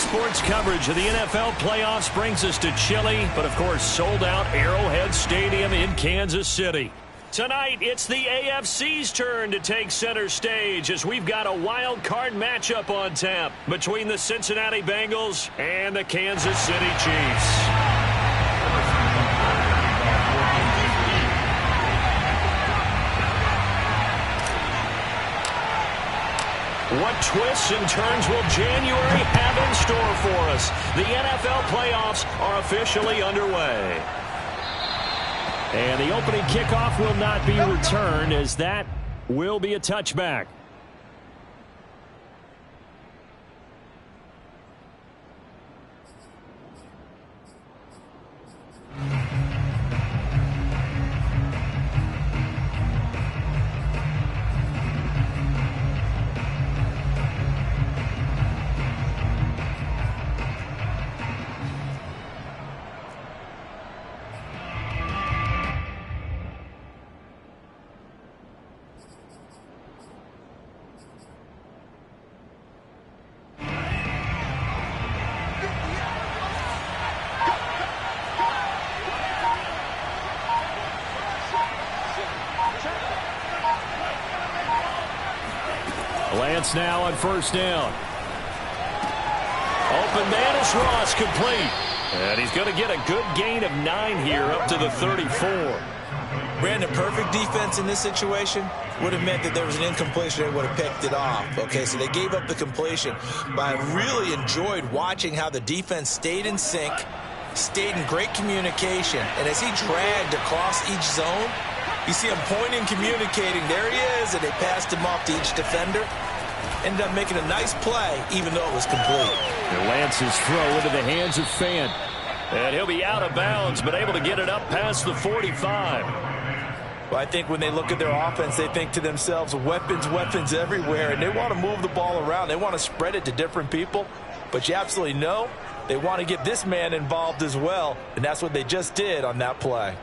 sports coverage of the NFL playoffs brings us to chilly, but of course sold out Arrowhead Stadium in Kansas City. Tonight, it's the AFC's turn to take center stage as we've got a wild card matchup on tap between the Cincinnati Bengals and the Kansas City Chiefs. What twists and turns will January have in store for us? The NFL playoffs are officially underway. And the opening kickoff will not be returned, as that will be a touchback. Lance now on first down. Open man is Ross, complete. And he's going to get a good gain of 9 here up to the 34. Brandon, perfect defense in this situation would have meant that there was an incompletion. They would have picked it off. Okay, so they gave up the completion. But I really enjoyed watching how the defense stayed in sync, stayed in great communication. And as he dragged across each zone, you see him pointing, communicating. There he is, and they passed him off to each defender. Ended up making a nice play, even though it was complete. And Lance's throw into the hands of Fan. And he'll be out of bounds, but able to get it up past the 45. Well, I think when they look at their offense, they think to themselves, weapons, weapons everywhere, and they want to move the ball around. They want to spread it to different people. But you absolutely know they want to get this man involved as well, and that's what they just did on that play.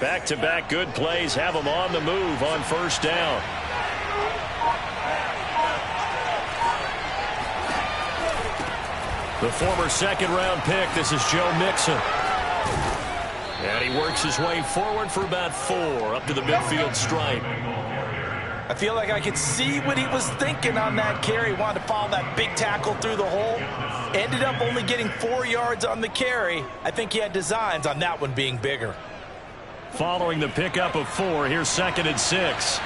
Back-to-back good plays have them on the move on first down. The former second-round pick, this is Joe Mixon. And he works his way forward for about 4 up to the midfield stripe. I feel like I could see what he was thinking on that carry. He wanted to follow that big tackle through the hole. Ended up only getting 4 yards on the carry. I think he had designs on that one being bigger. Following the pickup of 4, here's 2nd and 6.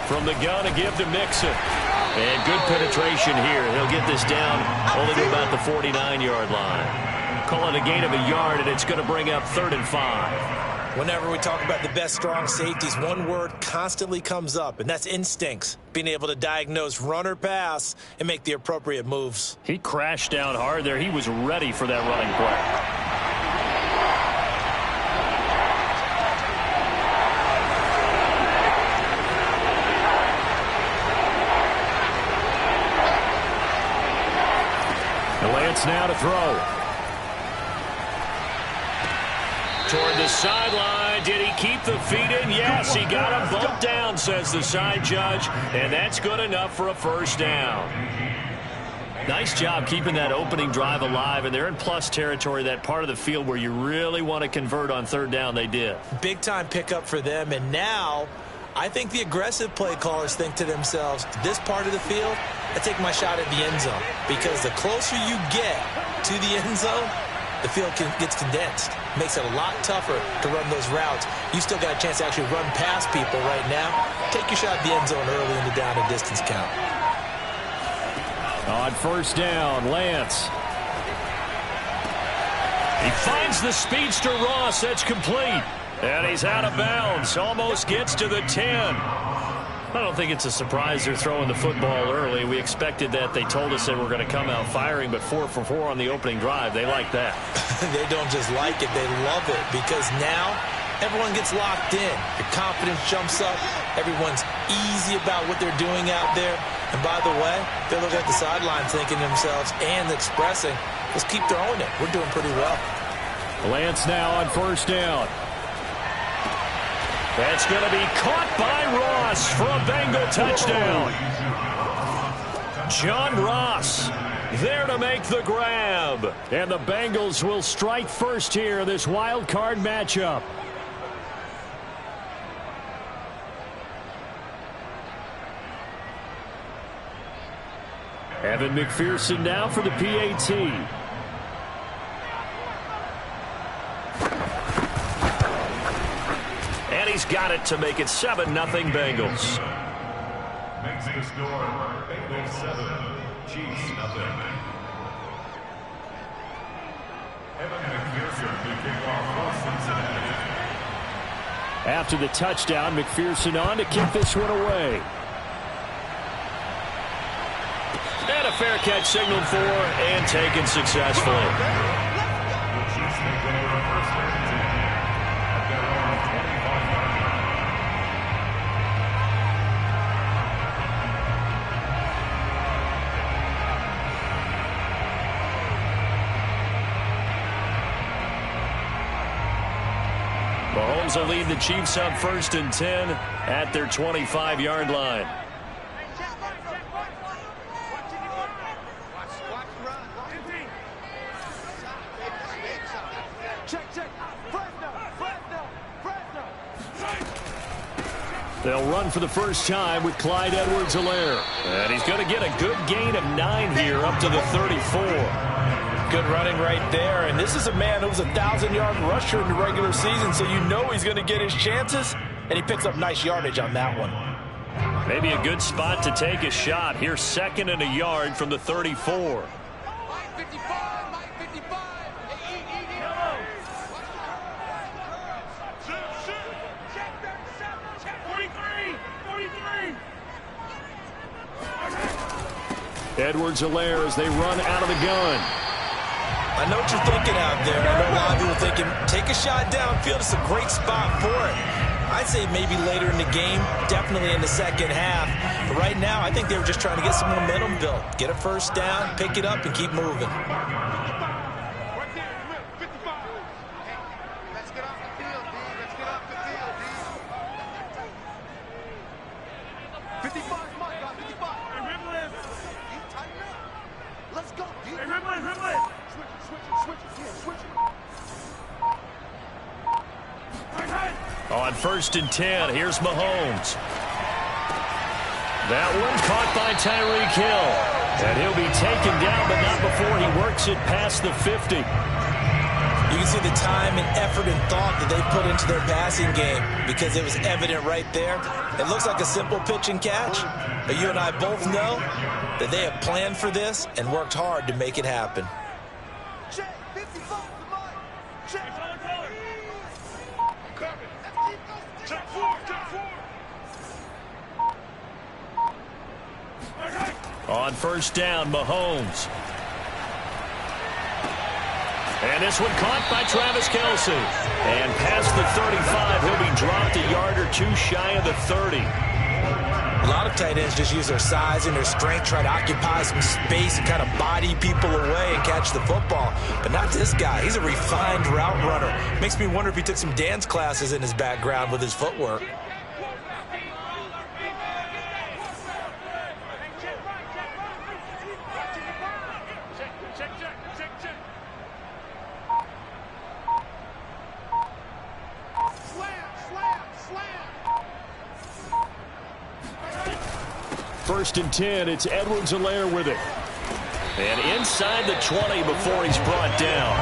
From the gun, a give to Mixon. And good penetration here. He'll get this down only to about the 49-yard line. Call it a gain of a yard, and it's going to bring up 3rd and 5. Whenever we talk about the best strong safeties, one word constantly comes up, and that's instincts. Being able to diagnose run or pass and make the appropriate moves. He crashed down hard there. He was ready for that running play. Lance now to throw. Toward the sideline. Did he keep the feet in? Yes, he got him bumped down, says the side judge. And that's good enough for a first down. Nice job keeping that opening drive alive. And they're in plus territory, that part of the field where you really want to convert on 3rd down. They did. Big time pickup for them. And now I think the aggressive play callers think to themselves, this part of the field, I take my shot at the end zone. Because the closer you get to the end zone, the field gets condensed. Makes it a lot tougher to run those routes. You still got a chance to actually run past people right now. Take your shot at the end zone early in the down and distance count. On first down, Lance. He finds the speedster Ross. That's complete. And he's out of bounds. Almost gets to the 10. I don't think it's a surprise they're throwing the football early. We expected that. They told us they were going to come out firing, but 4 for 4 on the opening drive. They like that. They don't just like it, they love it, because now everyone gets locked in. Your confidence jumps up. Everyone's easy about what they're doing out there. And by the way, they look at the sideline thinking to themselves and expressing, let's keep throwing it. We're doing pretty well. Lance now on first down. That's going to be caught by Ross for a Bengal touchdown. John Ross there to make the grab. And the Bengals will strike first here in this wild card matchup. Evan McPherson now for the PAT. And he's got it to make it 7-0 Bengals. Makes the score Bengals 7, Chiefs nothing. Evan McPherson to kick off for Cincinnati. After the touchdown, McPherson on to kick this one away. And a fair catch signaled for and taken successfully. Mahomes will lead the Chiefs up 1st and 10 at their 25-yard line. They'll run for the first time with Clyde Edwards-Helaire. And he's going to get a good gain of 9 here up to the 34. Good running right there. And this is a man who was a 1,000-yard rusher in the regular season, so you know he's going to get his chances. And he picks up nice yardage on that one. Maybe a good spot to take a shot. Here's 2nd and a yard from the 34. Edwards-Helaire as they run out of the gun. I know what you're thinking out there. I know a lot of people thinking, take a shot downfield. It's a great spot for it. I'd say maybe later in the game, definitely in the second half. But right now, I think they were just trying to get some momentum built. Get a first down, pick it up, and keep moving. On 1st and 10, here's Mahomes. That one caught by Tyreek Hill. And he'll be taken down, but not before he works it past the 50. You can see the time and effort and thought that they put into their passing game because it was evident right there. It looks like a simple pitch and catch, but you and I both know that they have planned for this and worked hard to make it happen. On 1st down, Mahomes. And this one caught by Travis Kelce. And past the 35, he'll be dropped a yard or two shy of the 30. A lot of tight ends just use their size and their strength, try to occupy some space and kind of body people away and catch the football. But not this guy. He's a refined route runner. Makes me wonder if he took some dance classes in his background with his footwork. First and 10, it's Edwards-Helaire with it. And inside the 20 before he's brought down.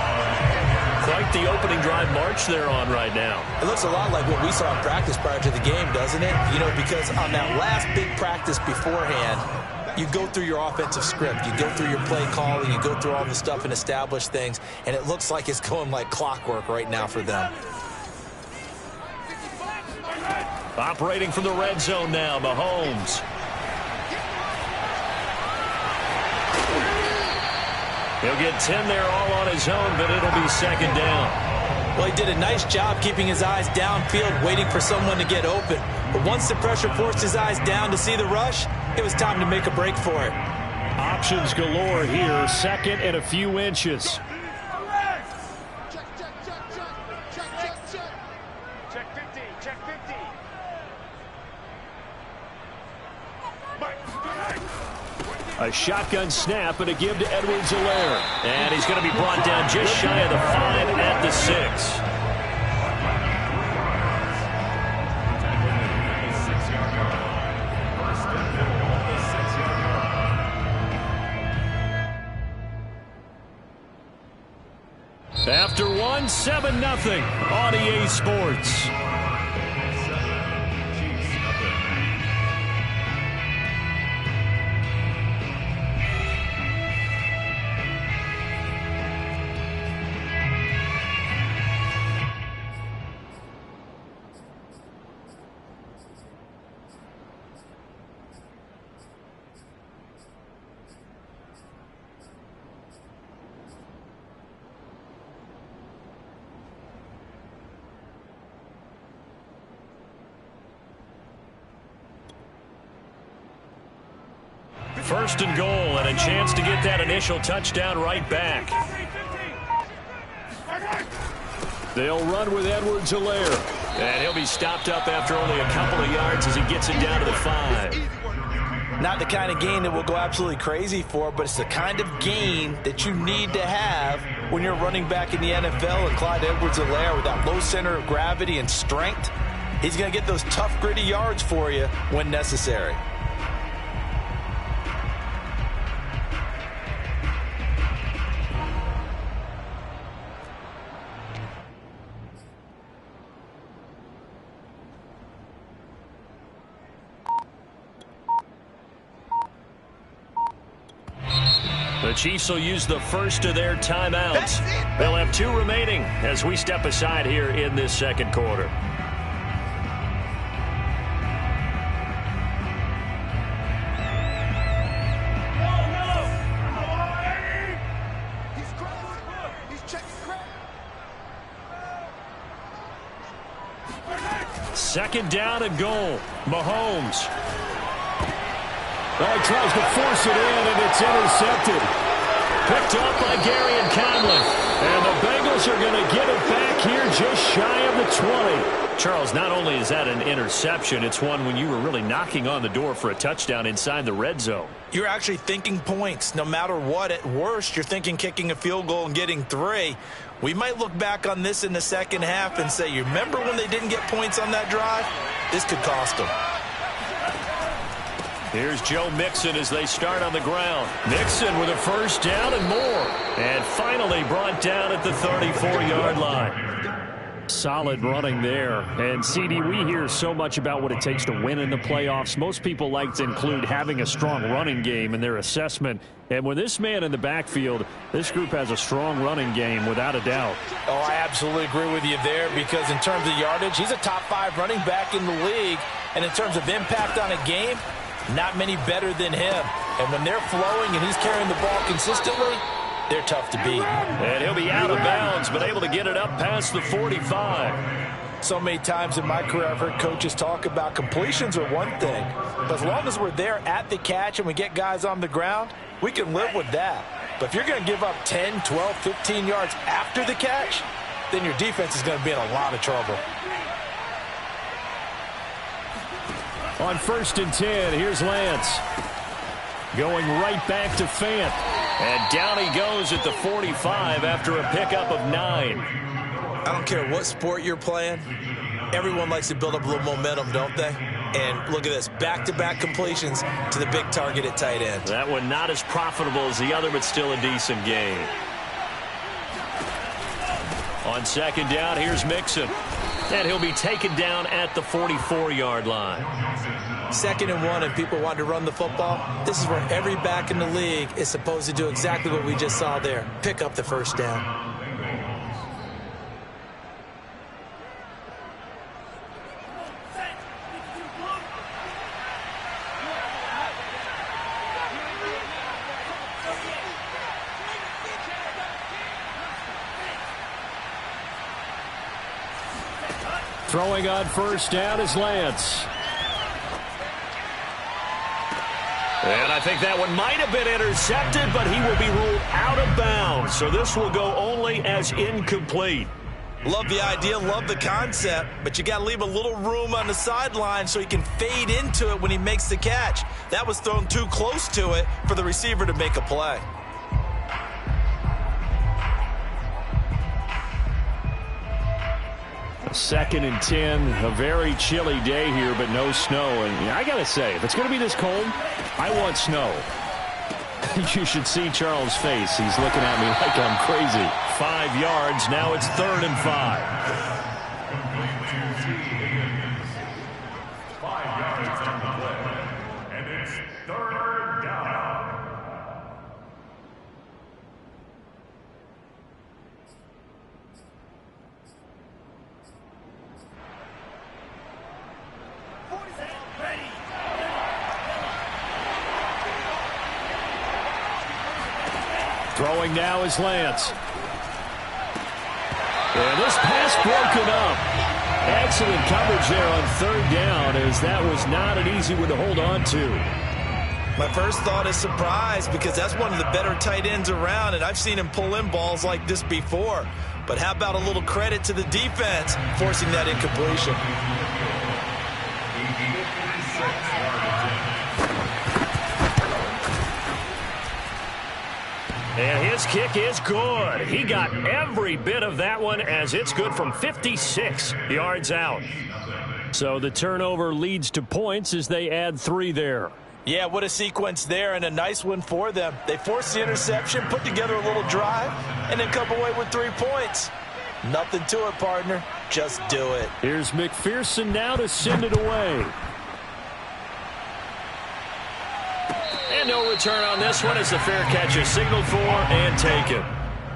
Quite the opening drive march they're on right now. It looks a lot like what we saw in practice prior to the game, doesn't it? You know, because on that last big practice beforehand, you go through your offensive script. You go through your play calling. You go through all the stuff and establish things. And it looks like it's going like clockwork right now for them. Operating from the red zone now, Mahomes. He'll get 10 there all on his own, but it'll be second down. Well, he did a nice job keeping his eyes downfield, waiting for someone to get open. But once the pressure forced his eyes down to see the rush, it was time to make a break for it. Options galore here, second and a few inches. A shotgun snap and a give to Edwards-Helaire. And he's going to be brought down just shy of the 5 at the 6. After one, 7-0 on EA Sports. First and goal, and a chance to get that initial touchdown right back. They'll run with Edwards-Helaire. And he'll be stopped up after only a couple of yards as he gets it down to the 5. Not the kind of gain that we'll go absolutely crazy for, but it's the kind of gain that you need to have when you're running back in the NFL. And Clyde Edwards-Helaire, with that low center of gravity and strength, he's going to get those tough, gritty yards for you when necessary. The Chiefs will use the first of their timeouts. They'll have 2 remaining as we step aside here in this second quarter. Second down and goal. Mahomes. Well, he tries to force it in, and it's intercepted. Picked up by Gary and Conley. And the Bengals are going to get it back here just shy of the 20. Charles, not only is that an interception, it's one when you were really knocking on the door for a touchdown inside the red zone. You're actually thinking points. No matter what, at worst, you're thinking kicking a field goal and getting 3. We might look back on this in the second half and say, you remember when they didn't get points on that drive? This could cost them. Here's Joe Mixon as they start on the ground. Mixon with a first down and more. And finally brought down at the 34-yard line. Solid running there. And, CD, we hear so much about what it takes to win in the playoffs. Most people like to include having a strong running game in their assessment. And with this man in the backfield, this group has a strong running game without a doubt. Oh, I absolutely agree with you there, because in terms of yardage, he's a top 5 running back in the league. And in terms of impact on a game, not many better than him. And when they're flowing and he's carrying the ball consistently, they're tough to beat. And he'll be out of bounds, but able to get it up past the 45. So many times in my career, I've heard coaches talk about completions are one thing. But as long as we're there at the catch and we get guys on the ground, we can live with that. But if you're going to give up 10, 12, 15 yards after the catch, then your defense is going to be in a lot of trouble. On 1st and 10, here's Lance. Going right back to Fant. And down he goes at the 45 after a pickup of 9. I don't care what sport you're playing. Everyone likes to build up a little momentum, don't they? And look at this, back-to-back completions to the big target at tight end. That one not as profitable as the other, but still a decent gain. On 2nd down, here's Mixon. And he'll be taken down at the 44-yard line. 2nd and 1, and people want to run the football. This is where every back in the league is supposed to do exactly what we just saw there. Pick up the first down. Throwing on first down is Lance. And I think that one might have been intercepted, but he will be ruled out of bounds. So this will go only as incomplete. Love the idea, love the concept, but you got to leave a little room on the sideline so he can fade into it when he makes the catch. That was thrown too close to it for the receiver to make a play. Second and 10, a very chilly day here, but no snow. And I got to say, if it's going to be this cold, I want snow. You should see Charles' face. He's looking at me like I'm crazy. 5 yards. Now it's 3rd and 5. 5 yards on the play. And it's 3rd down. Throwing now is Lance. And this pass broken up. Excellent coverage there on 3rd down, as that was not an easy one to hold on to. My first thought is surprise, because that's one of the better tight ends around, and I've seen him pull in balls like this before. But how about a little credit to the defense forcing that incompletion? And his kick is good. He got every bit of that one, as it's good from 56 yards out. So the turnover leads to points as they add 3 there. Yeah, what a sequence there, and a nice one for them. They forced the interception, put together a little drive, and then come away with 3 points. Nothing to it, partner. Just do it. Here's McPherson now to send it away. And no return on this one as the fair catch is signaled for and taken.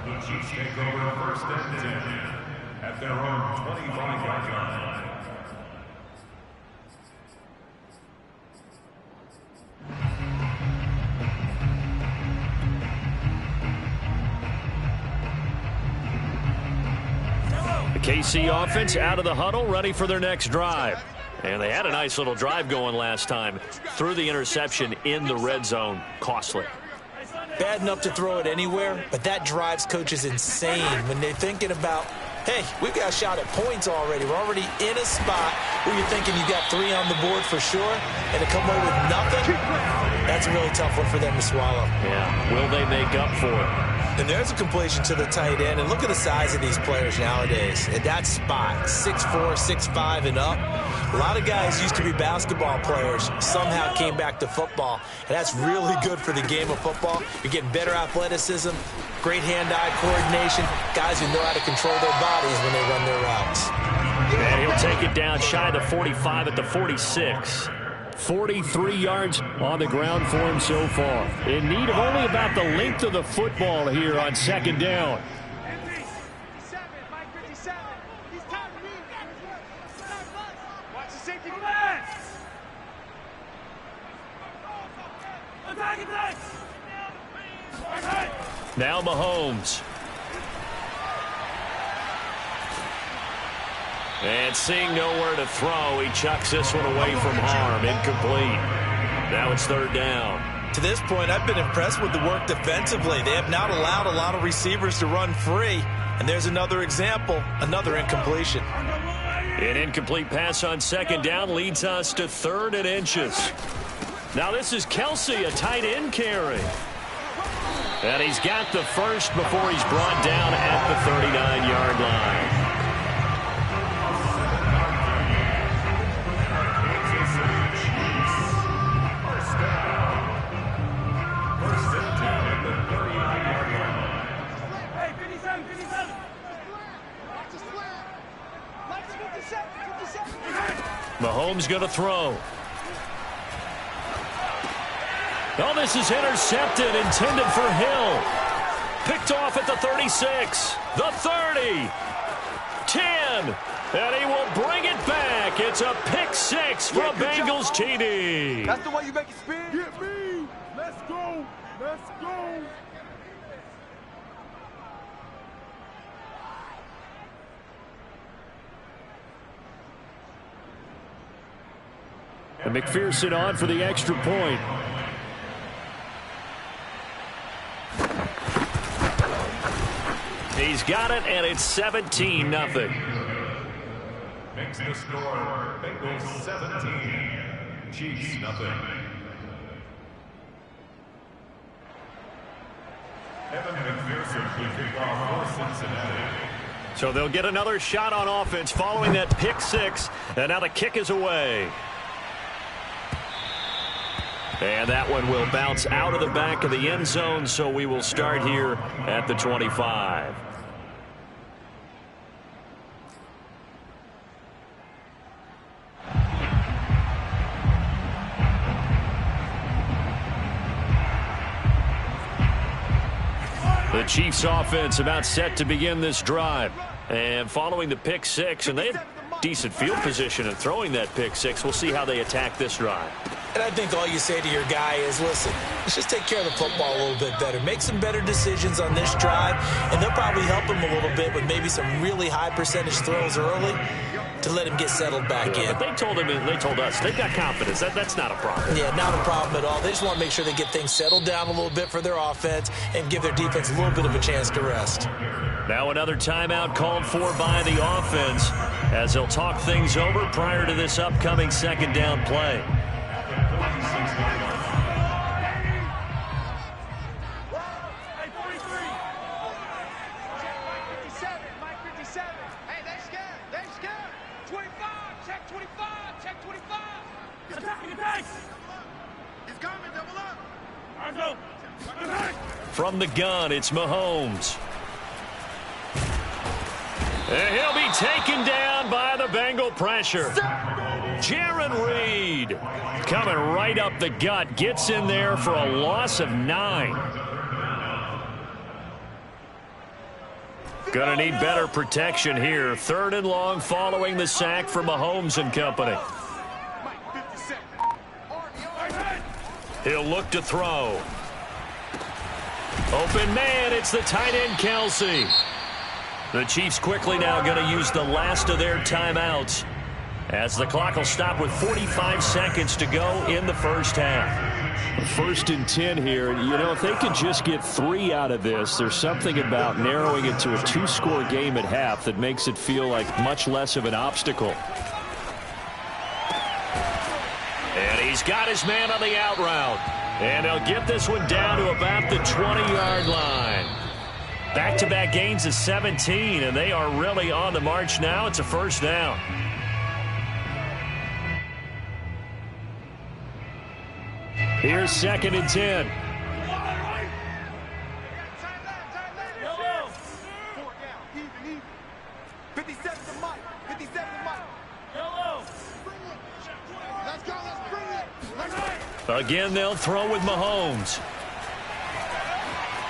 The Chiefs take over 1st and 10 at their own 25-yard line. The KC offense out of the huddle, ready for their next drive. And they had a nice little drive going last time. Threw the interception in the red zone. Costly. Bad enough to throw it anywhere, but that drives coaches insane when they're thinking about, hey, we've got a shot at points already. We're already in a spot where you're thinking you got 3 on the board for sure, and to come away with nothing, that's a really tough one for them to swallow. Yeah, will they make up for it? And there's a completion to the tight end. And look at the size of these players nowadays. At that spot, 6'4", 6'5", and up. A lot of guys used to be basketball players, somehow came back to football. And that's really good for the game of football. You're getting better athleticism, great hand-eye coordination, guys who know how to control their bodies when they run their routes. And he'll take it down shy of the 45 at the 46. 43 yards on the ground for him so far. In need of only about the length of the football here on 2nd down. Now Mahomes. And seeing nowhere to throw, he chucks this one away from harm. Incomplete. Now it's 3rd down. To this point, I've been impressed with the work defensively. They have not allowed a lot of receivers to run free. And there's another example, another incompletion. An incomplete pass on 2nd down leads us to 3rd and inches. Now this is Kelsey, a tight end carry. And he's got the first before he's brought down at the 39-yard line. Mahomes going to throw. Oh, this is intercepted, intended for Hill. Picked off at the 36, the 30, 10, and he will bring it back. It's a pick 6 from Bengals TD. That's the way you make it spin. Get me. Let's go. Let's go. And McPherson on for the extra point. He's got it, and it's 17-0. Makes the score Bengals 17, Chiefs 0. Evan McPherson will kick off for Cincinnati. So they'll get another shot on offense following that pick six, and now the kick is away. And that one will bounce out of the back of the end zone, so we will start here at the 25. The Chiefs offense about set to begin this drive. And following the pick six, and they had decent field position in throwing that pick six. We'll see how they attack this drive. And I think all you say to your guy is, listen, let's just take care of the football a little bit better. Make some better decisions on this drive, and they'll probably help him a little bit with maybe some really high percentage throws early to let him get settled back in. But they told him, they told us, they've got confidence. That's not a problem. Yeah, not a problem at all. They just want to make sure they get things settled down a little bit for their offense and give their defense a little bit of a chance to rest. Now another timeout called for by the offense as they'll talk things over prior to this upcoming second down play. From the gun, it's Mahomes. And he'll be taken down by the Bengal pressure. Jaron Reed coming right up the gut. Gets in there for a loss of 9. Gonna need better protection here. 3rd and long following the sack from Mahomes and company. He'll look to throw. Open man, it's the tight end Kelsey. The Chiefs quickly now going to use the last of their timeouts as the clock will stop with 45 seconds to go in the first half. 1st and 10 here. You know, if they could just get 3 out of this, there's something about narrowing it to a 2-score game at half that makes it feel like much less of an obstacle. And he's got his man on the out route. And he'll get this one down to about the 20-yard line. Back-to-back gains of 17, and they are really on the march now. It's a first down. Here's 2nd and 10. Again, they'll throw with Mahomes.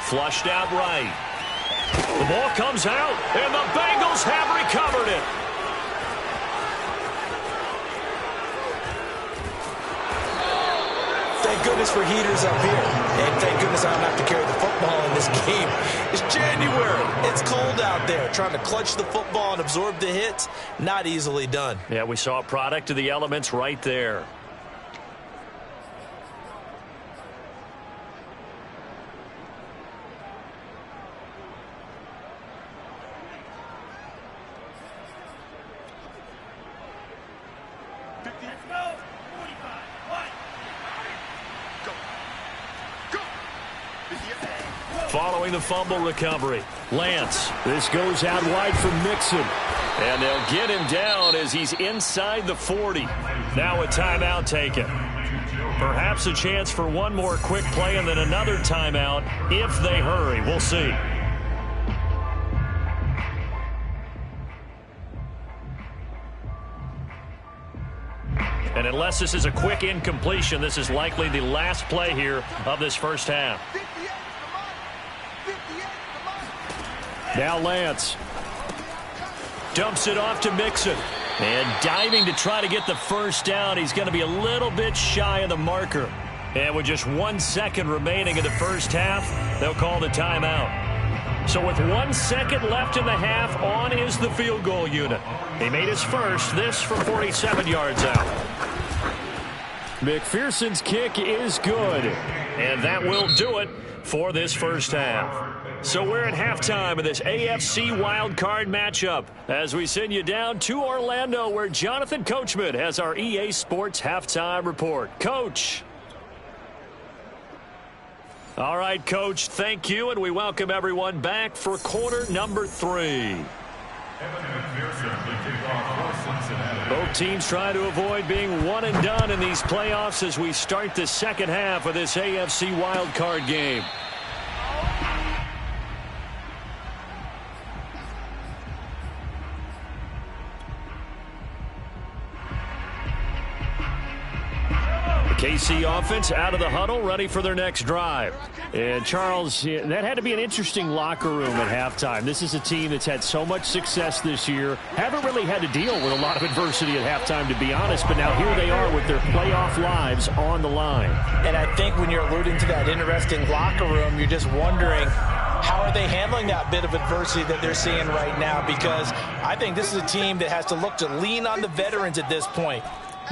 Flushed out right. The ball comes out, and the Bengals have recovered it. Thank goodness for heaters up here. And thank goodness I don't have to carry the football in this game. It's January. It's cold out there. Trying to clutch the football and absorb the hits, not easily done. Yeah, we saw a product of the elements right there. Following the fumble recovery, Lance. This goes out wide for Mixon. And they'll get him down as he's inside the 40. Now a timeout taken. Perhaps a chance for one more quick play and then another timeout if they hurry. We'll see. And unless this is a quick incompletion, this is likely the last play here of this first half. Now Lance dumps it off to Mixon. And diving to try to get the first down. He's going to be a little bit shy of the marker. And with just 1 second remaining in the first half, they'll call the timeout. So with 1 second left in the half, on is the field goal unit. He made his first, this from 47 yards out. McPherson's kick is good. And that will do it for this first half. So we're at halftime of this AFC wildcard matchup as we send you down to Orlando where Jonathan Coachman has our EA Sports halftime report. Coach. All right, Coach, thank you, and we welcome everyone back for quarter number 3. Both teams try to avoid being one and done in these playoffs as we start the second half of this AFC wildcard game. KC offense out of the huddle, ready for their next drive. And Charles, that had to be an interesting locker room at halftime. This is a team that's had so much success this year. Haven't really had to deal with a lot of adversity at halftime, to be honest. But now here they are with their playoff lives on the line. And I think when you're alluding to that interesting locker room, you're just wondering, how are they handling that bit of adversity that they're seeing right now? Because I think this is a team that has to look to lean on the veterans at this point.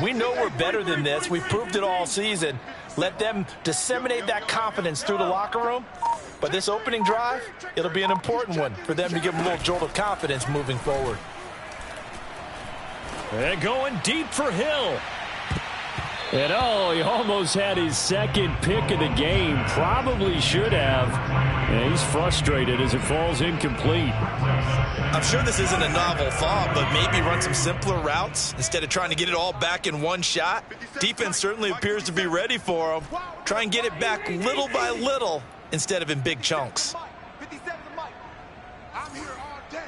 We know we're better than this. We've proved it all season. Let them disseminate that confidence through the locker room. But this opening drive, it'll be an important one for them to give them a little jolt of confidence moving forward. And going deep for Hill. And he almost had his second pick of the game. Probably should have. And he's frustrated as it falls incomplete. I'm sure this isn't a novel thought, but maybe run some simpler routes instead of trying to get it all back in one shot. Defense certainly appears to be ready for him. Try and get it back little by little instead of in big chunks. 57 Mike. I'm here all day.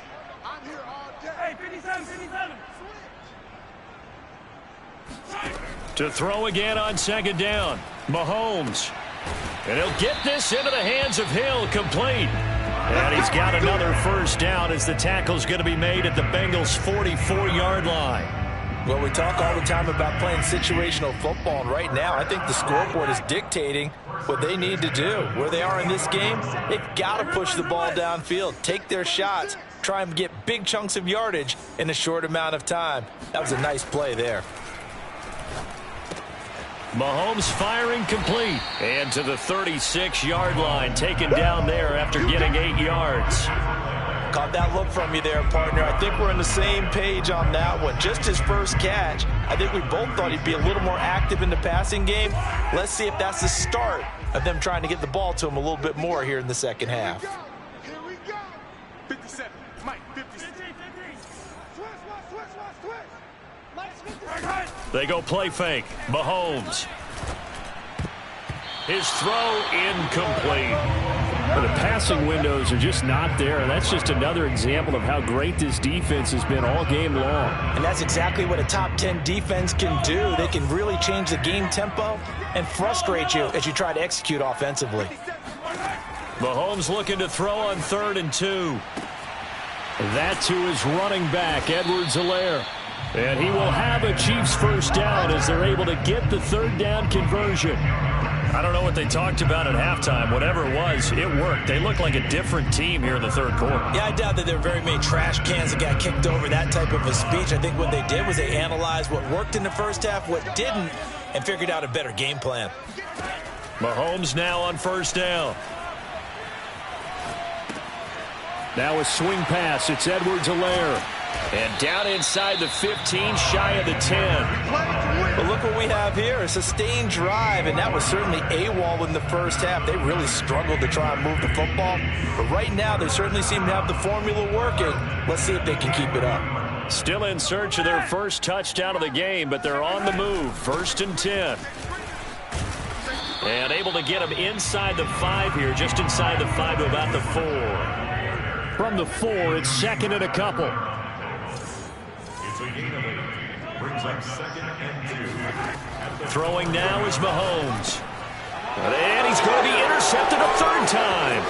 I'm here all day. Hey, 57, 57. To throw again on second down. Mahomes. And he'll get this into the hands of Hill, complete. And he's got another first down as the tackle's going to be made at the Bengals' 44-yard line. Well, we talk all the time about playing situational football, and right now I think the scoreboard is dictating what they need to do. Where they are in this game, they've got to push the ball downfield, take their shots, try and get big chunks of yardage in a short amount of time. That was a nice play there. Mahomes firing complete. And to the 36-yard line, taken down there after getting 8 yards. Caught that look from you there, partner. I think we're on the same page on that one. Just his first catch. I think we both thought he'd be a little more active in the passing game. Let's see if that's the start of them trying to get the ball to him a little bit more here in the second half. Here we go. 57. Mike, 57. They go play fake. Mahomes. His throw incomplete. But the passing windows are just not there, and that's just another example of how great this defense has been all game long. And that's exactly what a top 10 defense can do. They can really change the game tempo and frustrate you as you try to execute offensively. Mahomes looking to throw on 3rd and 2. That to his running back, Edwards-Helaire. And he will have a Chiefs first down as they're able to get the 3rd down conversion. I don't know what they talked about at halftime. Whatever it was, it worked. They look like a different team here in the 3rd quarter. Yeah, I doubt that there were very many trash cans that got kicked over, that type of a speech. I think what they did was they analyzed what worked in the first half, what didn't, and figured out a better game plan. Mahomes now on 1st down. Now a swing pass. It's Edwards-Helaire. And down inside the 15, shy of the 10. But look what we have here, a sustained drive, and that was certainly AWOL in the first half. They really struggled to try and move the football. But right now, they certainly seem to have the formula working. Let's see if they can keep it up. Still in search of their first touchdown of the game, but they're on the move. 1st and 10. And able to get them inside the 5 here, just inside the 5 to about the 4. From the 4, it's 2nd and a couple. Brings up 2nd and 2. Throwing now is Mahomes. And he's going to be intercepted a 3rd time.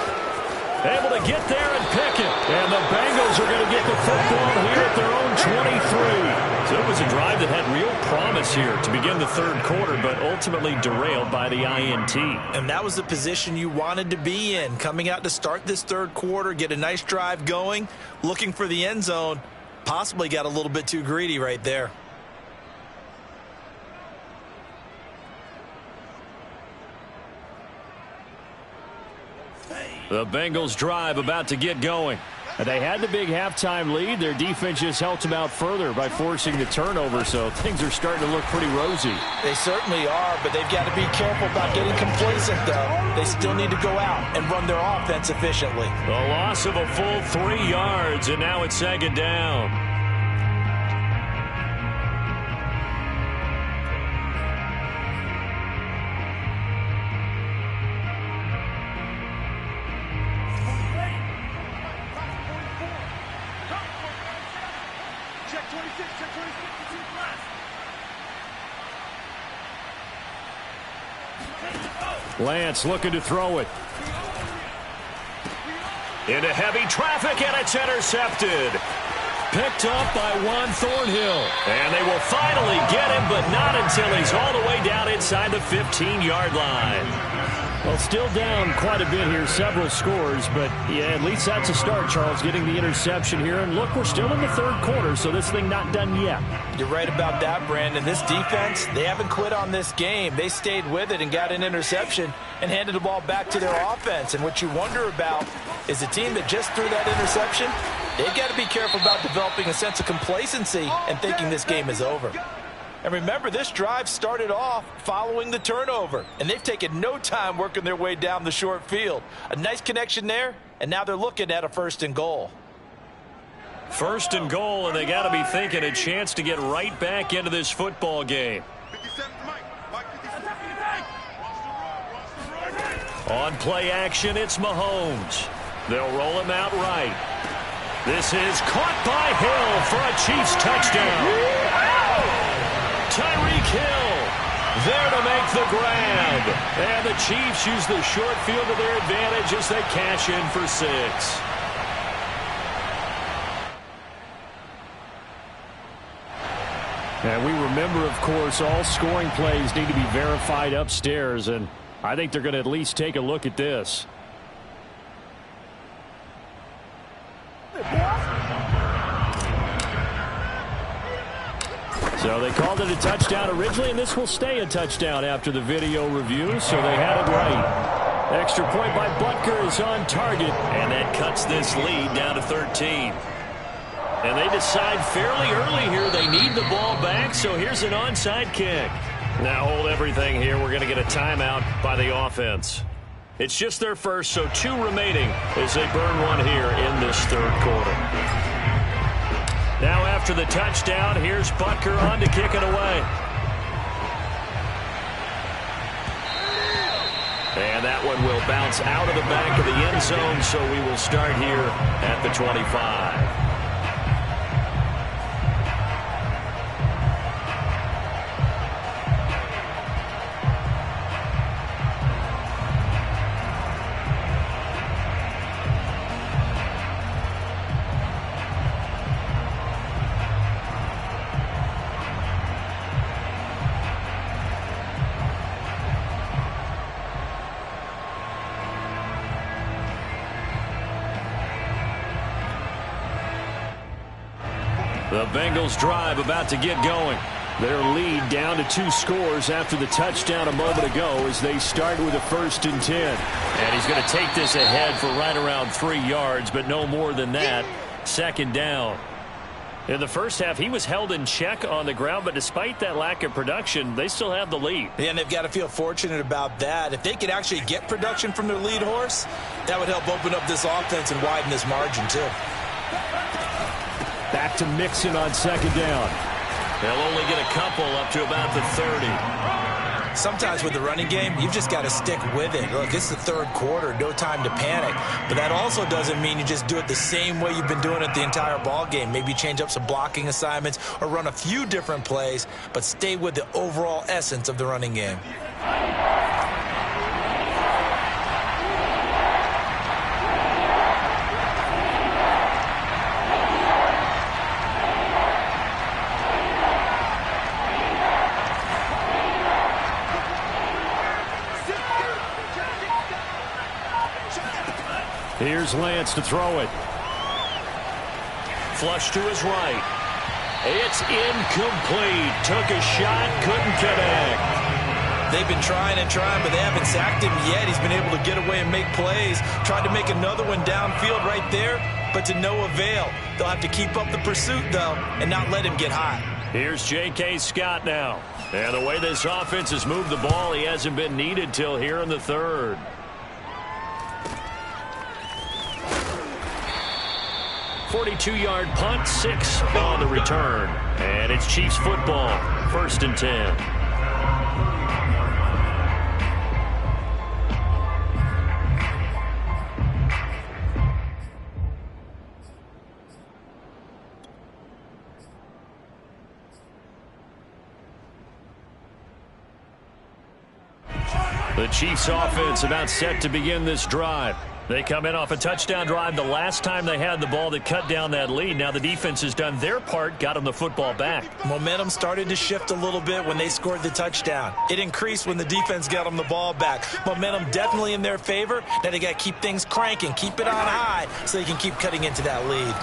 Able to get there and pick it. And the Bengals are going to get the football here at their own 23. So it was a drive that had real promise here to begin the 3rd quarter, but ultimately derailed by the INT. And that was the position you wanted to be in. Coming out to start this 3rd quarter, get a nice drive going, looking for the end zone. Possibly got a little bit too greedy right there. The Bengals drive about to get going. They had the big halftime lead. Their defense just helped them out further by forcing the turnover, so things are starting to look pretty rosy. They certainly are, but they've got to be careful about getting complacent, though. They still need to go out and run their offense efficiently. The loss of a full 3 yards, and now it's 2nd down. Lance looking to throw it. Into heavy traffic, and it's intercepted. Picked up by Juan Thornhill. And they will finally get him, but not until he's all the way down inside the 15-yard line. Well, still down quite a bit here, several scores, but yeah, at least that's a start, Charles, getting the interception here. And look, we're still in the 3rd quarter, so this thing not done yet. You're right about that, Brandon. This defense, they haven't quit on this game. They stayed with it and got an interception and handed the ball back to their offense. And what you wonder about is a team that just threw that interception, they've got to be careful about developing a sense of complacency and thinking this game is over. And remember, this drive started off following the turnover, and they've taken no time working their way down the short field. A nice connection there, and now they're looking at a 1st and goal. 1st and goal, and they got to be thinking a chance to get right back into this football game. On play action, it's Mahomes. They'll roll him out right. This is caught by Hill for a Chiefs touchdown. Tyreek Hill there to make the grab. And the Chiefs use the short field to their advantage as they cash in for 6. And we remember, of course, all scoring plays need to be verified upstairs, and I think they're going to at least take a look at this. So they called it a touchdown originally, and this will stay a touchdown after the video review, so they had it right. Extra point by Butker is on target, and that cuts this lead down to 13. And they decide fairly early here they need the ball back, so here's an onside kick. Now hold everything here. We're going to get a timeout by the offense. It's just their first, so 2 remaining as they burn one here in this 3rd quarter. Now after the touchdown, here's Butker on to kick it away. And that one will bounce out of the back of the end zone, so we will start here at the 25. The Bengals drive about to get going. Their lead down to 2 scores after the touchdown a moment ago as they start with a 1st and 10. And he's going to take this ahead for right around 3 yards, but no more than that. 2nd down. In the first half, he was held in check on the ground, but despite that lack of production, they still have the lead. Yeah, and they've got to feel fortunate about that. If they could actually get production from their lead horse, that would help open up this offense and widen this margin, too. Back to Mixon on 2nd down. They'll only get a couple up to about the 30. Sometimes with the running game, you've just got to stick with it. Look, it's the 3rd quarter, no time to panic. But that also doesn't mean you just do it the same way you've been doing it the entire ball game. Maybe change up some blocking assignments or run a few different plays, but stay with the overall essence of the running game. Here's Lance to throw it. Flush to his right. It's incomplete. Took a shot, couldn't connect. They've been trying and trying, but they haven't sacked him yet. He's been able to get away and make plays. Tried to make another one downfield right there, but to no avail. They'll have to keep up the pursuit, though, and not let him get hot. Here's J.K. Scott now. And the way this offense has moved the ball, he hasn't been needed till here in the third. .42-yard punt, 6 on the return. And it's Chiefs football, 1st and 10. The Chiefs offense about set to begin this drive. They come in off a touchdown drive the last time they had the ball that cut down that lead. Now the defense has done their part, got them the football back. Momentum started to shift a little bit when they scored the touchdown. It increased when the defense got them the ball back. Momentum definitely in their favor. Now they got to keep things cranking, keep it on high so they can keep cutting into that lead.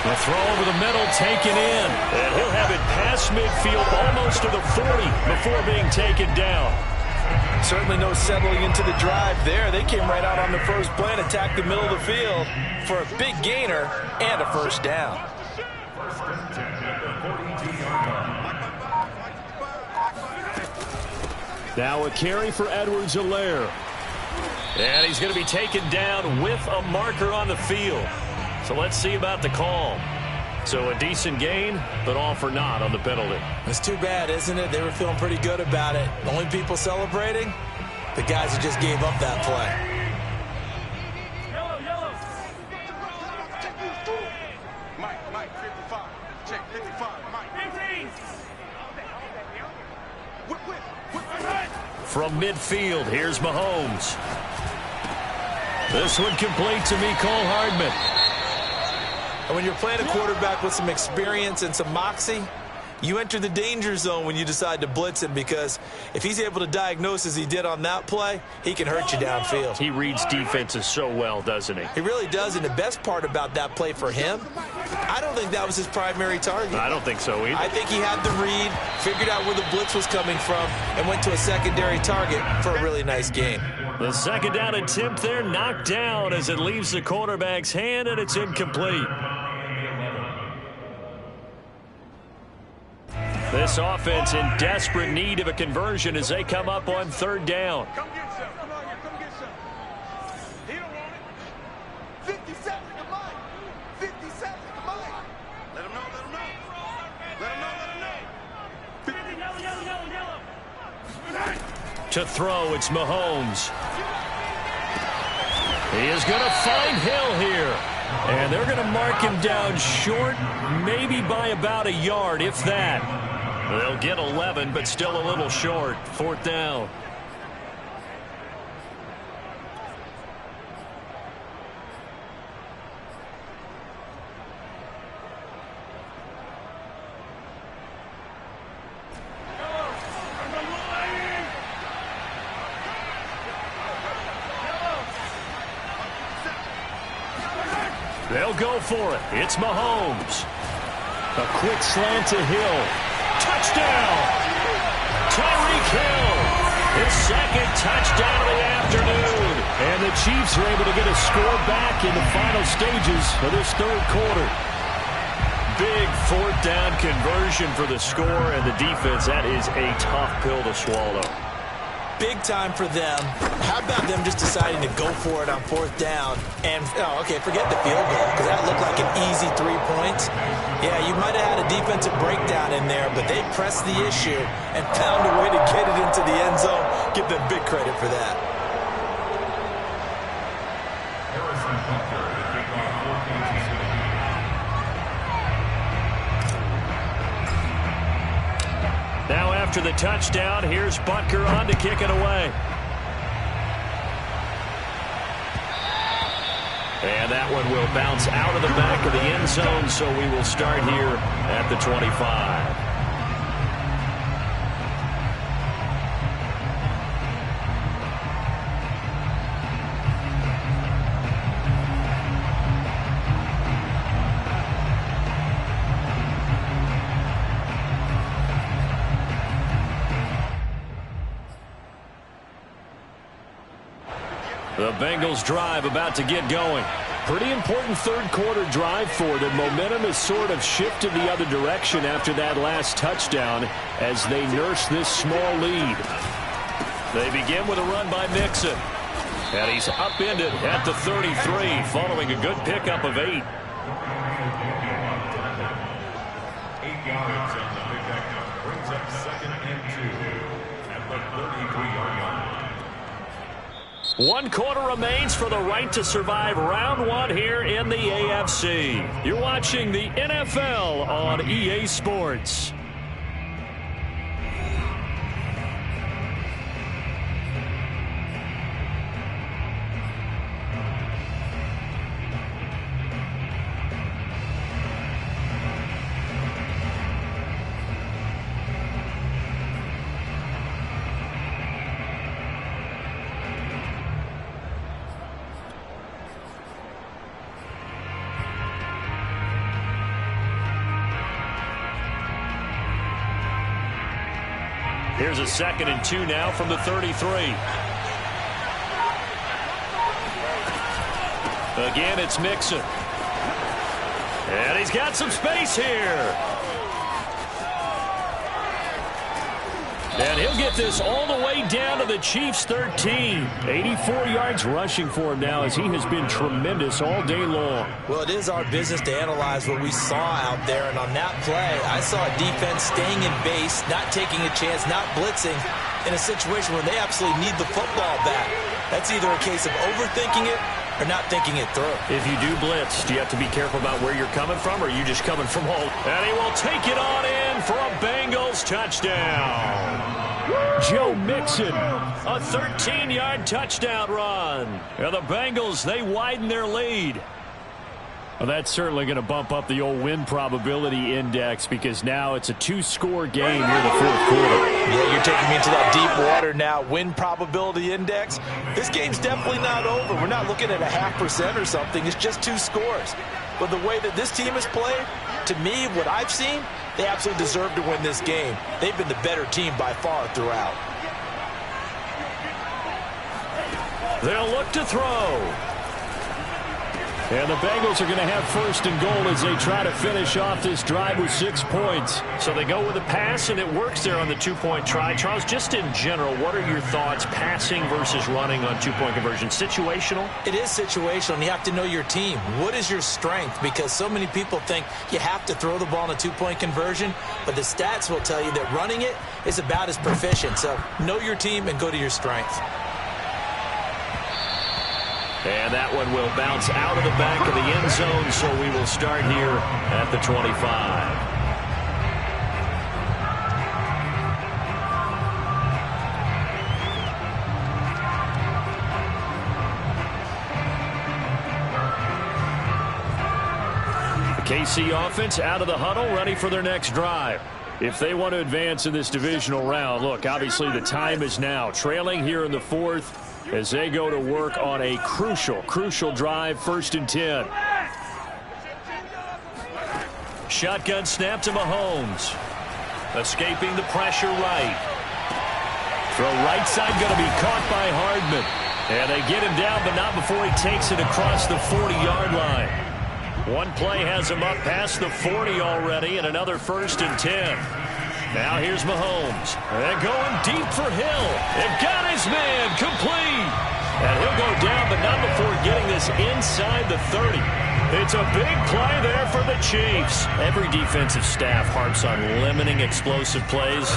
The throw over the middle, taken in. And he'll have it past midfield, almost to the 40 before being taken down. Certainly no settling into the drive there. They came right out on the first play and attacked the middle of the field for a big gainer and a first down. Now a carry for Edwards-Helaire. And he's going to be taken down with a marker on the field. So let's see about the call. So a decent gain, but all for naught on the penalty. It's too bad, isn't it? They were feeling pretty good about it. The only people celebrating, the guys who just gave up that play. Mike, 55. Check 55. Mike. From midfield, here's Mahomes. This one complete to Mecole Hardman. And when you're playing a quarterback with some experience and some moxie, you enter the danger zone when you decide to blitz him, because if he's able to diagnose as he did on that play, he can hurt you downfield. He reads defenses so well, doesn't he? He really does, and the best part about that play for him, I don't think that was his primary target. I don't think so either. I think he had the read, figured out where the blitz was coming from, and went to a secondary target for a really nice gain. The second down attempt there knocked down as it leaves the quarterback's hand, and it's incomplete. This offense in desperate need of a conversion as they come up on 3rd down. Come get some. Come on here. Come get some. He don't want it. 57 to Mike. 57 to Mike. Let him know. Let him know. Let him know. Let him know. To throw, it's Mahomes. He is going to find Hill here. And they're going to mark him down short, maybe by about a yard, if that. They'll get 11, but still a little short. 4th down. They'll go for it. It's Mahomes. A quick slant to Hill. Touchdown! Tyreek Hill. His 2nd touchdown of the afternoon. And the Chiefs are able to get a score back in the final stages of this 3rd quarter. Big 4th down conversion for the score, and the defense, that is a tough pill to swallow. Big time for them. How about them just deciding to go for it on 4th down? And, okay, forget the field goal, because that looked like an easy 3 points. Yeah, you might have had a defensive breakdown in there, but they pressed the issue and found a way to get it into the end zone. Give them big credit for that. Now after the touchdown, here's Butker on to kick it away. And that one will bounce out of the back of the end zone, so we will start here at the 25. The Bengals drive about to get going. Pretty important third quarter drive for them. Momentum has sort of shifted the other direction after that last touchdown as they nurse this small lead. They begin with a run by Mixon. And he's upended at the 33 following a good pickup of 8. 8 yards on the pickup brings up 2nd and 2 at the 33-yard line. 1 quarter remains for the right to survive round 1 here in the AFC. You're watching the NFL on EA Sports. Here's a 2nd and 2 now from the 33. Again, it's Mixon. And he's got some space here. And he'll get this all the way down to the Chiefs' 13. 84 yards rushing for him now as he has been tremendous all day long. Well, it is our business to analyze what we saw out there. And on that play, I saw a defense staying in base, not taking a chance, not blitzing in a situation where they absolutely need the football back. That's either a case of overthinking it or not thinking it through. If you do blitz, do you have to be careful about where you're coming from, or are you just coming from home? And he will take it on in for a Bengals touchdown. Joe Mixon, a 13-yard touchdown run. And the Bengals, they widen their lead. Well, that's certainly going to bump up the old win probability index because now it's a 2-score game near the 4th quarter. Yeah, you're taking me into that deep water now. Win probability index. This game's definitely not over. We're not looking at a 0.5% or something. It's just 2 scores. But the way that this team has played, to me, what I've seen, they absolutely deserve to win this game. They've been the better team by far throughout. They'll look to throw. And the Bengals are going to have 1st and goal as they try to finish off this drive with 6 points. So they go with a pass, and it works there on the 2-point try. Charles, just in general, what are your thoughts passing versus running on 2-point conversion? Situational? It is situational, and you have to know your team. What is your strength? Because so many people think you have to throw the ball in a 2-point conversion, but the stats will tell you that running it is about as proficient. So know your team and go to your strength. And that one will bounce out of the back of the end zone, so we will start here at the 25. The KC offense out of the huddle, ready for their next drive. If they want to advance in this divisional round, look, obviously the time is now. Trailing here in the 4th. As they go to work on a crucial drive, 1st and 10. Shotgun snap to Mahomes. Escaping the pressure right. Throw right side going to be caught by Hardman. And they get him down, but not before he takes it across the 40-yard line. One play has him up past the 40 already, and another 1st and 10. Now here's Mahomes. And going deep for Hill. And got his man complete. And he'll go down, but not before getting this inside the 30. It's a big play there for the Chiefs. Every defensive staff harps on limiting explosive plays.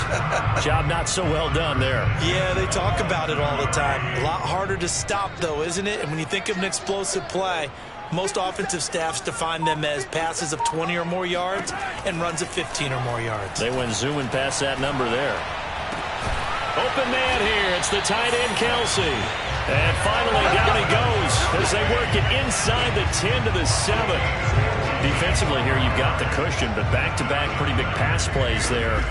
Job not so well done there. Yeah, they talk about it all the time. A lot harder to stop, though, isn't it? And when you think of an explosive play, most offensive staffs define them as passes of 20 or more yards and runs of 15 or more yards. They went zooming past that number there. Open man here. It's the tight end, Kelsey. And finally, down he goes as they work it inside the 10 to the 7. Defensively here, you've got the cushion, but back-to-back pretty big pass plays there.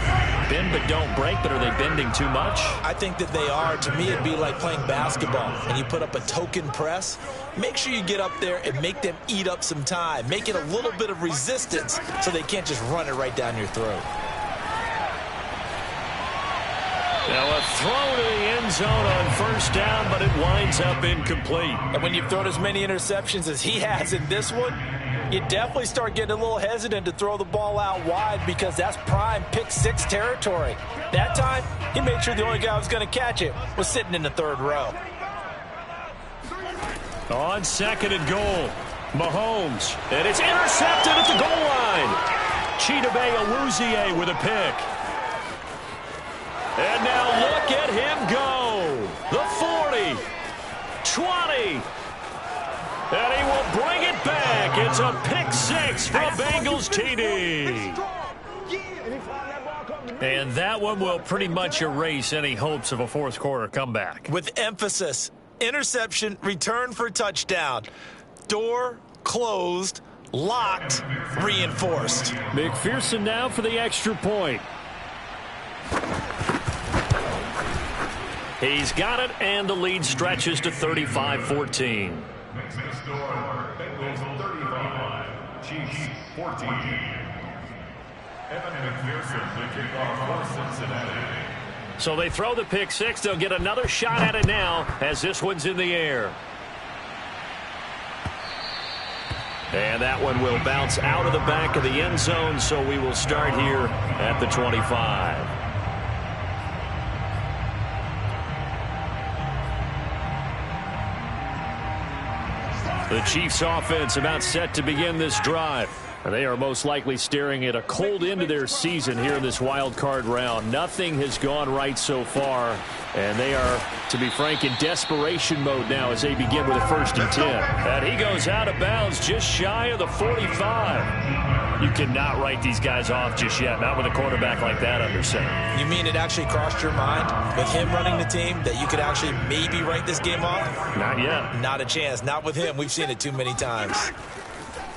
Bend but don't break, but are they bending too much? I think that they are. To me, it'd be like playing basketball, and you put up a token press. Make sure you get up there and make them eat up some time. Make it a little bit of resistance so they can't just run it right down your throat. Now a throw to the end zone on first down, but it winds up incomplete. And when you've thrown as many interceptions as he has in this one, you definitely start getting a little hesitant to throw the ball out wide because that's prime pick six territory. That time, he made sure the only guy who was going to catch it was sitting in the third row. On second and goal, Mahomes. And it's intercepted at the goal line. Chidobe Awuzie with a pick. And now look at him go. The 40, 20. And he will bring it back. It's a pick six from Bengals TD. And that one will pretty much erase any hopes of a fourth quarter comeback. With emphasis, interception, return for touchdown. Door closed, locked, reinforced. McPherson now for the extra point. He's got it, and the lead stretches to 35-14. Makes the score Bengals 35, Chiefs 14. Evan McPherson, the kickoff for Cincinnati. So they throw the pick six. They'll get another shot at it now as this one's in the air. And that one will bounce out of the back of the end zone, so we will start here at the 25. The Chiefs offense about set to begin this drive. They are most likely staring at a cold end to their season here in this wild card round. Nothing has gone right so far, and they are, to be frank, in desperation mode now as they begin with a 1st and 10. And he goes out of bounds just shy of the 45. You cannot write these guys off just yet, not with a quarterback like that under center. You mean it actually crossed your mind with him running the team that you could actually maybe write this game off? Not yet. Not a chance. Not with him. We've seen it too many times.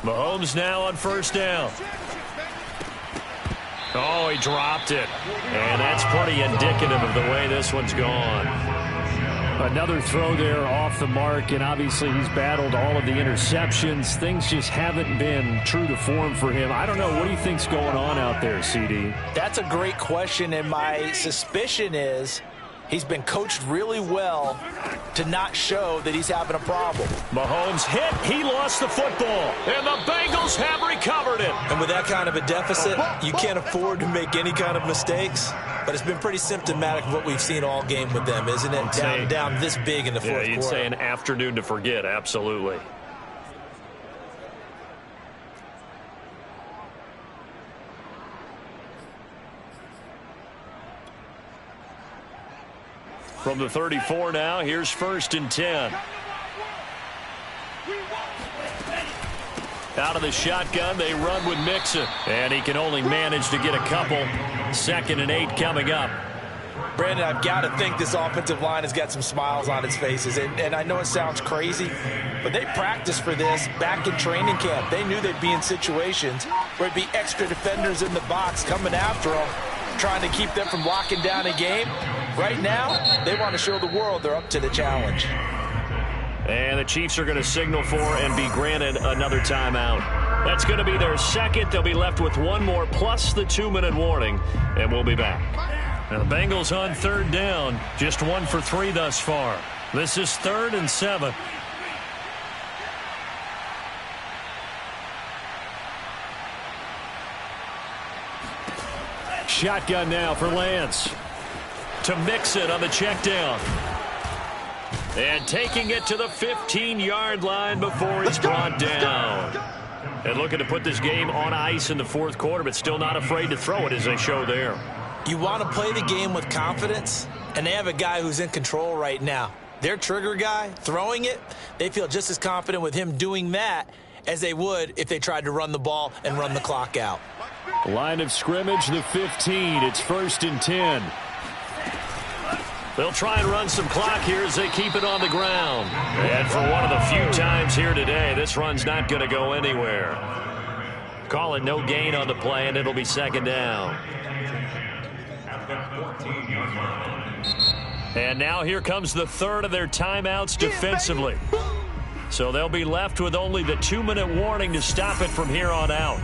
Mahomes now on first down. Oh, he dropped it. And that's pretty indicative of the way this one's gone. Another throw there off the mark, and obviously he's battled all of the interceptions. Things just haven't been true to form for him. I don't know. What do you think's going on out there, CD? That's a great question, and my suspicion is he's been coached really well to not show that he's having a problem. Mahomes hit. He lost the football, and the Bengals have recovered it. And with that kind of a deficit, you can't afford to make any kind of mistakes. But it's been pretty symptomatic of what we've seen all game with them, isn't it? Down this big in the fourth quarter. You'd say an afternoon to forget, absolutely. From the 34 now, here's 1st and 10. Out of the shotgun, they run with Mixon. And he can only manage to get a couple. 2nd and 8 coming up. Brandon, I've got to think this offensive line has got some smiles on its faces. And I know it sounds crazy, but they practiced for this back in training camp. They knew they'd be in situations where it'd be extra defenders in the box coming after them, trying to keep them from locking down a game. Right now, they want to show the world they're up to the challenge. And the Chiefs are going to signal for and be granted another timeout. That's going to be their second. They'll be left with one more plus the 2-minute warning, and we'll be back. Now the Bengals on 3rd down, just 1 for 3 thus far. This is 3rd and 7. Shotgun now for Lance. To Mixon on the check down. And taking it to the 15-yard line before he's brought down. And looking to put this game on ice in the 4th quarter, but still not afraid to throw it as they show there. You want to play the game with confidence, and they have a guy who's in control right now. Their trigger guy, throwing it, they feel just as confident with him doing that as they would if they tried to run the ball and run the clock out. Line of scrimmage, the 15. It's 1st and 10. They'll try and run some clock here as they keep it on the ground. And for one of the few times here today, this run's not going to go anywhere. Call it no gain on the play, and it'll be 2nd down. And now here comes the 3rd of their timeouts defensively. So they'll be left with only the 2-minute warning to stop it from here on out.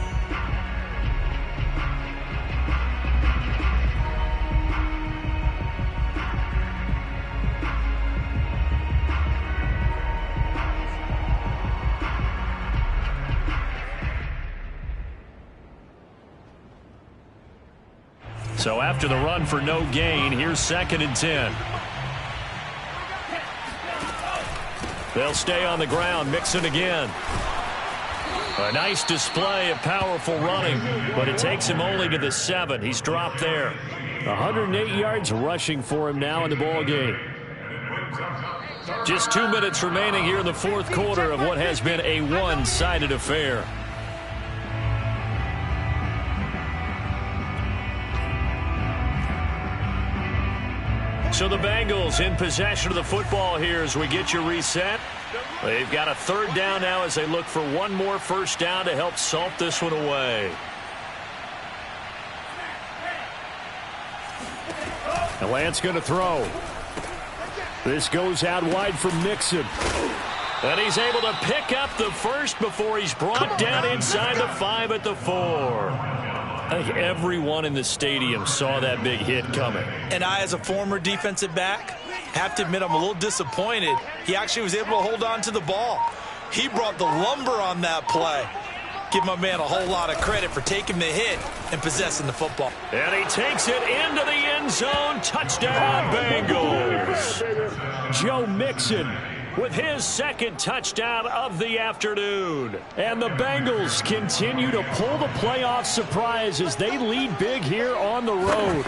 So after the run for no gain, here's 2nd and 10. They'll stay on the ground, Mixon again. A nice display of powerful running, but it takes him only to the 7. He's dropped there. 108 yards rushing for him now in the ball game. Just 2 minutes remaining here in the 4th quarter of what has been a one-sided affair. So the Bengals in possession of the football here as we get you reset. They've got a 3rd down now as they look for one more first down to help salt this one away. And Lance going to throw. This goes out wide for Mixon. And he's able to pick up the first before he's brought down inside the 5 at the 4. I think everyone in the stadium saw that big hit coming. And I, as a former defensive back, have to admit I'm a little disappointed. He actually was able to hold on to the ball. He brought the lumber on that play. Give my man a whole lot of credit for taking the hit and possessing the football. And he takes it into the end zone. Touchdown, Bengals. Joe Mixon with his 2nd touchdown of the afternoon. And the Bengals continue to pull the playoff surprise as they lead big here on the road.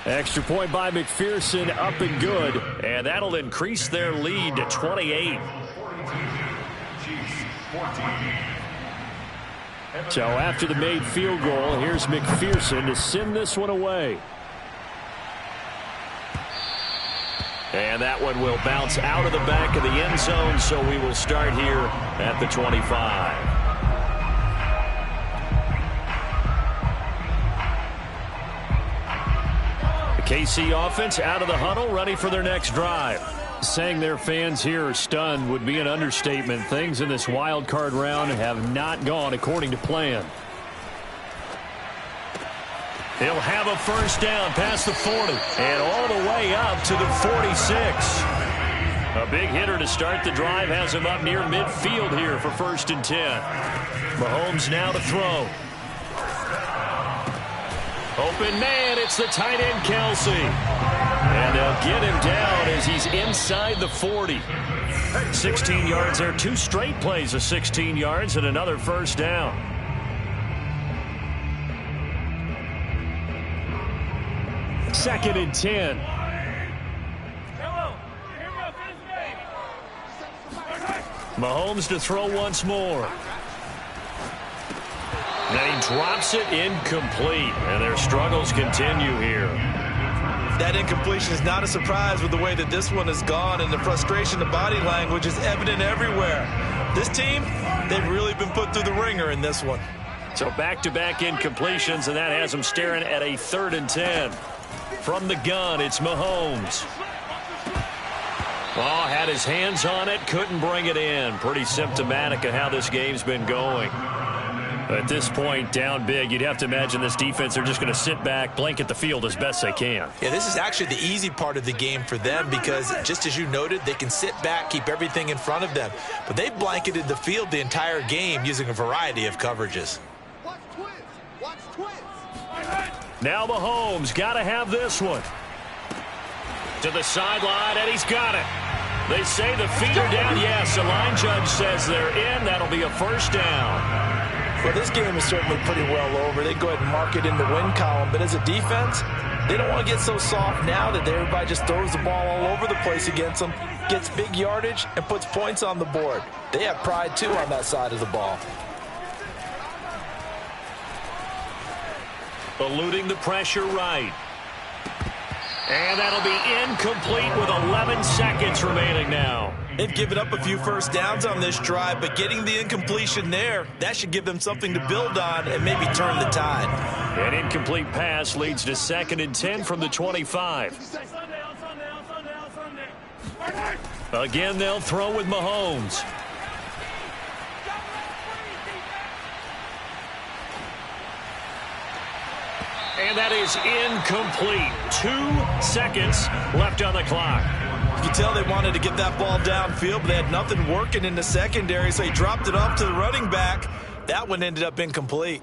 Extra point by McPherson, up and good. And that'll increase their lead to 28. So after the made field goal, here's McPherson to send this one away. And that one will bounce out of the back of the end zone, so we will start here at the 25. The KC offense out of the huddle, ready for their next drive. Saying their fans here are stunned would be an understatement. Things in this wild card round have not gone according to plan. He'll have a first down past the 40 and all the way up to the 46. A big hitter to start the drive has him up near midfield here for 1st and 10. Mahomes now to throw. Open man, it's the tight end Kelsey. And they'll get him down as he's inside the 40. 16 yards there, 2 straight plays of 16 yards and another first down. Second and 10. Mahomes to throw once more. Then he drops it incomplete, and their struggles continue here. That incompletion is not a surprise with the way that this one has gone, and the frustration, the body language is evident everywhere. This team, they've really been put through the ringer in this one. So back-to-back incompletions, and that has them staring at a 3rd and 10. From the gun, it's Mahomes. Oh, had his hands on it, couldn't bring it in. Pretty symptomatic of how this game's been going. At this point, down big, you'd have to imagine this defense are just going to sit back, blanket the field as best they can. Yeah, this is actually the easy part of the game for them because, just as you noted, they can sit back, keep everything in front of them. But they blanketed the field the entire game using a variety of coverages. Watch twins. Watch twins. Now Mahomes got to have this one. To the sideline, and he's got it. They say the feet are down. Yes, the line judge says they're in. That'll be a first down. Well, this game is certainly pretty well over. They go ahead and mark it in the win column. But as a defense, they don't want to get so soft now that everybody just throws the ball all over the place against them, gets big yardage, and puts points on the board. They have pride, too, on that side of the ball. Eluding the pressure right. And that'll be incomplete with 11 seconds remaining now. They've given up a few first downs on this drive, but getting the incompletion there, that should give them something to build on and maybe turn the tide. An incomplete pass leads to 2nd and 10 from the 25. Again, they'll throw with Mahomes. And that is incomplete. 2 seconds left on the clock. You can tell they wanted to get that ball downfield, but they had nothing working in the secondary, so he dropped it off to the running back. That one ended up incomplete.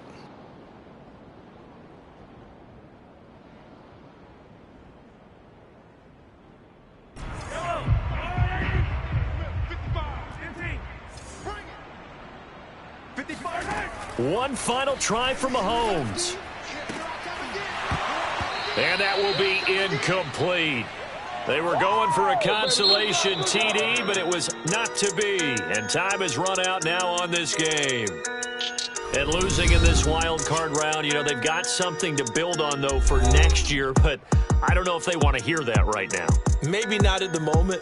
One final try for Mahomes. And that will be incomplete. They were going for a consolation TD, but it was not to be. And time has run out now on this game. And losing in this wild card round, you know, they've got something to build on, though, for next year. But I don't know if they want to hear that right now. Maybe not at the moment.